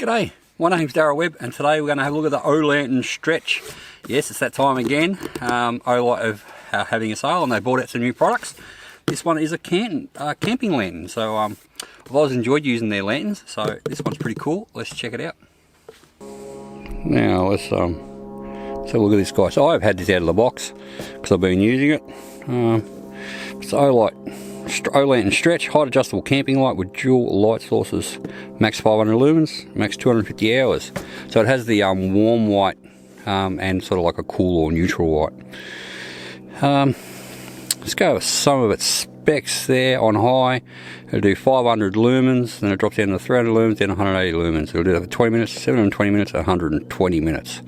G'day, my name's Darryl Webb and today we're going to have a look at the O'Lantern stretch. Yes, it's that time again. Olight are having a sale and they brought out some new products. This one is a camping lantern, so I've always enjoyed using their lanterns, so this one's pretty cool. Let's check it out. Now let's have a look at this guy. So I've had this out of the box because I've been using it. It's Olight O'Lantern stretch, height adjustable camping light with dual light sources, max 500 lumens, max 250 hours. So it has the warm white and sort of like a cool or neutral white. Let's go with some of its specs there. On high, it'll do 500 lumens, then it drops down to 300 lumens, then 180 lumens. It'll do that for 20 minutes, 720 minutes, 120 minutes.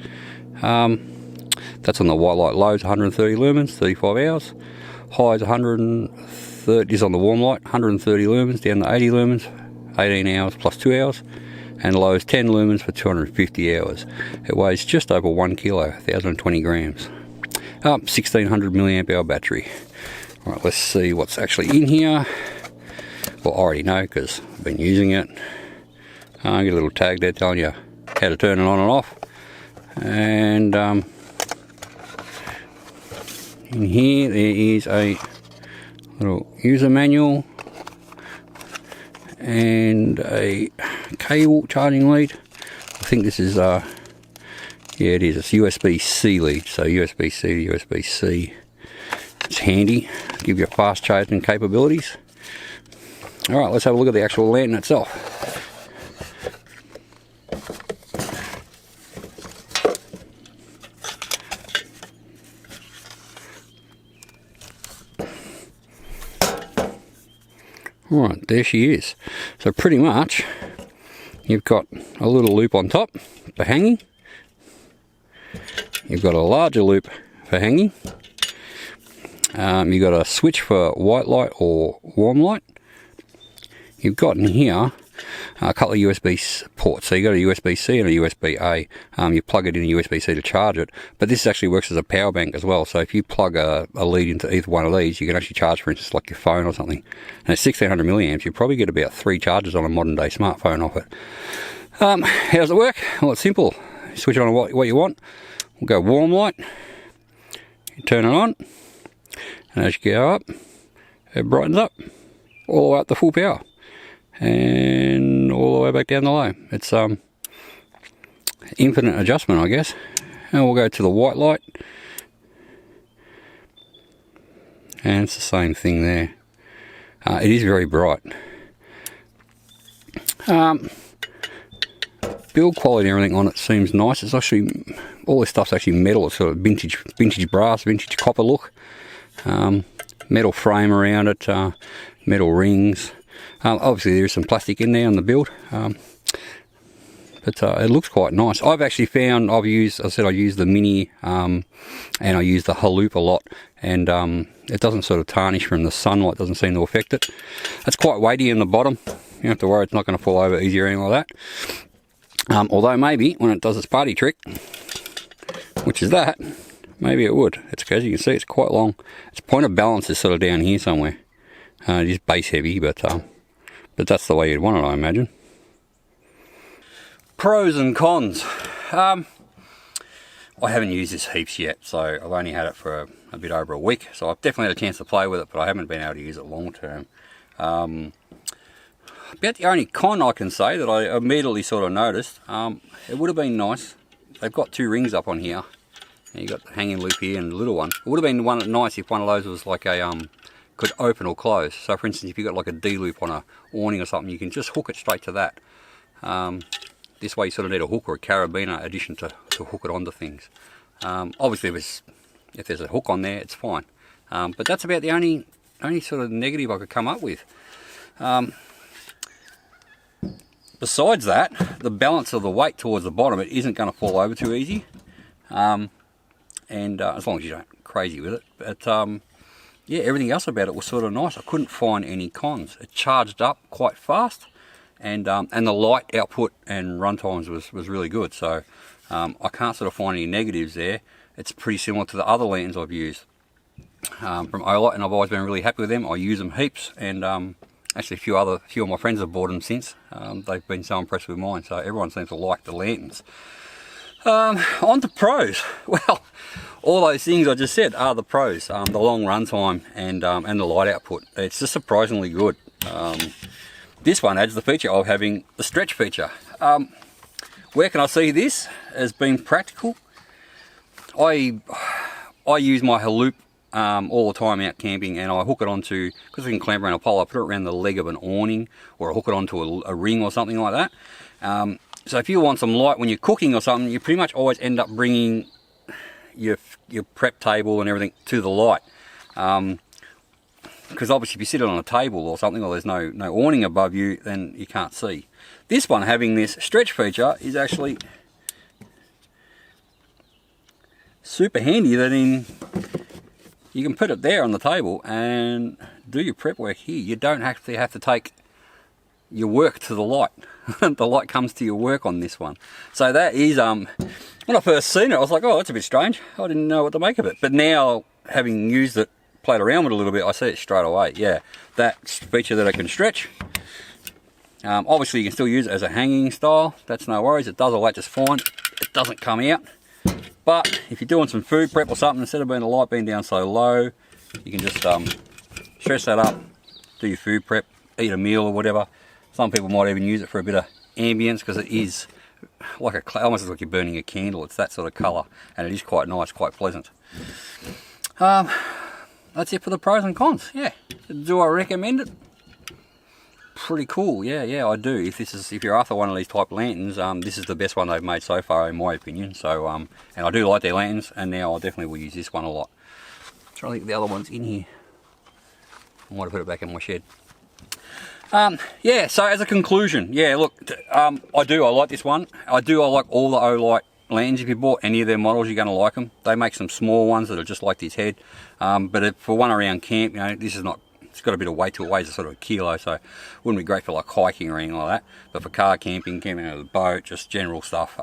That's on the white light. Lows 130 lumens, 35 hours. Highs 130 is on the warm light, 130 lumens down to 80 lumens, 18 hours plus 2 hours. And lows 10 lumens for 250 hours. It weighs just over 1 kilo, 1,020 grams. 1600 milliamp hour battery. Alright, let's see what's actually in here. Well, I already know because I've been using it. I get a little tag there telling you how to turn it on and off. And in here there is a little user manual and a cable charging lead. I think this is yeah, it is. It's USB-C lead, so USB-C to USB-C. It's handy, give you fast charging capabilities. Alright, let's have a look at the actual lantern itself. Alright, there she is. So pretty much, you've got a little loop on top for hanging. You've got a larger loop for hanging. You've got a switch for white light or warm light. You've got in here a couple of USB ports. So you've got a USB-C and a USB-A. You plug it in a USB-C to charge it. But this actually works as a power bank as well. So if you plug a lead into either one of these, you can actually charge, for instance, like your phone or something. And it's 1600 milliamps. You probably get about 3 charges on a modern day smartphone off it. How does it work? Well, it's simple. You switch on what you want. We'll go warm light. You turn it on. And as you go up, it brightens up all the way up to full power and all the way back down the low. It's infinite adjustment, I guess. And we'll go to the white light, and it's the same thing there. It is very bright. Build quality and everything on it seems nice. It's actually, all this stuff's actually metal. It's sort of vintage brass, vintage copper look. Metal frame around it, metal rings. Obviously there's some plastic in there on the build, but it looks quite nice. I've actually found, I use the mini and I use the Haloop a lot, and it doesn't sort of tarnish from the sunlight, doesn't seem to affect it. It's quite weighty in the bottom. You don't have to worry it's not going to fall over easy or anything like that. Although maybe when it does its party trick, which is that, maybe it would. It's, as you can see, it's quite long. Its point of balance is sort of down here somewhere. It is base heavy, but that's the way you'd want it, I imagine. Pros and cons. I haven't used this heaps yet, so I've only had it for a bit over a week. So I've definitely had a chance to play with it, but I haven't been able to use it long term. About the only con I can say that I immediately sort of noticed, it would have been nice. They've got 2 rings up on here. You got the hanging loop here and the little one. It would have been nice if one of those was like a could open or close. So for instance, if you got like a D loop on a awning or something, you can just hook it straight to that. This way you sort of need a hook or a carabiner addition to hook it onto things. Obviously if there's a hook on there, it's fine. But that's about the only sort of negative I could come up with. Besides that, the balance of the weight towards the bottom, it isn't going to fall over too easy. And as long as you don't crazy with it. But yeah, everything else about it was sort of nice. I couldn't find any cons. It charged up quite fast, and the light output and run times was really good. So I can't sort of find any negatives there. It's pretty similar to the other lanterns I've used from Olight, and I've always been really happy with them. I use them heaps, and Actually, a few of my friends have bought them since. They've been so impressed with mine, so everyone seems to like the lanterns. On to pros. Well, all those things I just said are the pros. The long run time and the light output. It's just surprisingly good. This one adds the feature of having the stretch feature. Where can I see this as being practical? I use my loop all the time out camping, and I hook it onto, because I can clamp around a pole, I put it around the leg of an awning, or I hook it onto a ring or something like that. So if you want some light when you're cooking or something, you pretty much always end up bringing your prep table and everything to the light. Because obviously if you sit on a table or something, or there's no awning above you, then you can't see. This one, having this stretch feature, is actually super handy. That you can put it there on the table and do your prep work here. You don't actually have to take your work to the light. The light comes to your work on this one. So that is, when I first seen it, I was like, oh, that's a bit strange. I didn't know what to make of it. But now, having used it, played around with it a little bit, I see it straight away. Yeah, that feature that I can stretch. Obviously, you can still use it as a hanging style. That's no worries. It does all that just fine. It doesn't come out. But if you're doing some food prep or something, instead of the light being down so low, you can just stretch that up, do your food prep, eat a meal or whatever. Some people might even use it for a bit of ambience, because it is like almost like you're burning a candle. It's that sort of colour, and it is quite nice, quite pleasant. That's it for the pros and cons. Yeah, do I recommend it? Pretty cool. Yeah, I do. If you're after one of these type lanterns, this is the best one they've made so far, in my opinion. So, and I do like their lanterns, and now I definitely will use this one a lot. I'm trying to think the other one's in here. I might have put it back in my shed. Yeah, so as a conclusion, yeah, look, I like this one. I like all the Olight lanterns. If you bought any of their models, you're going to like them. They make some small ones that are just like this head, but for one around camp, this is not, it's got a bit of weight to it. It weighs a sort of a kilo, so it wouldn't be great for like hiking or anything like that. But for car camping, camping out of the boat, just general stuff,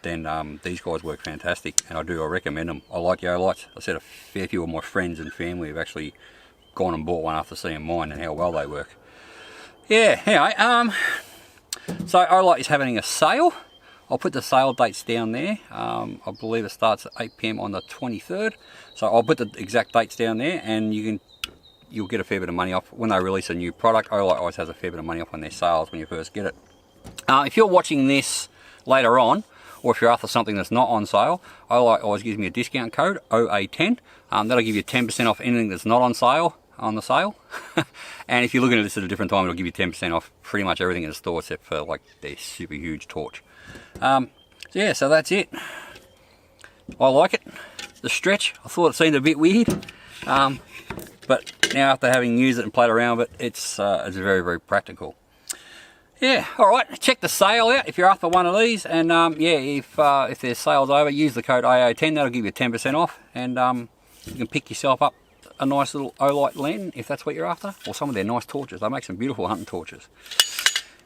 then these guys work fantastic, and I recommend them. I like the Olights. I said a fair few of my friends and family have actually gone and bought one after seeing mine and how well they work. Yeah, anyway, so Olight is having a sale. I'll put the sale dates down there. I believe it starts at 8 PM on the 23rd. So I'll put the exact dates down there, and you'll get a fair bit of money off. When they release a new product, Olight always has a fair bit of money off on their sales when you first get it. If you're watching this later on, or if you're after something that's not on sale, Olight always gives me a discount code, OA10. That'll give you 10% off anything that's not on sale. And if you're looking at this at a different time, it'll give you 10% off pretty much everything in the store, except for like their super huge torch. Yeah, so that's it. I like it. The stretch, I thought it seemed a bit weird, but now after having used it and played around with it, it's very, very practical. Yeah, alright, check the sale out if you're after one of these, and yeah, if their sale's over, use the code AA10, that'll give you 10% off, and you can pick yourself up a nice little Olight lantern if that's what you're after, or some of their nice torches. They make some beautiful hunting torches.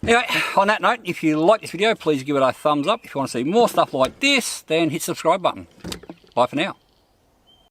Anyway, on that note, if you like this video, please give it a thumbs up. If you want to see more stuff like this, then hit the subscribe button. Bye for now.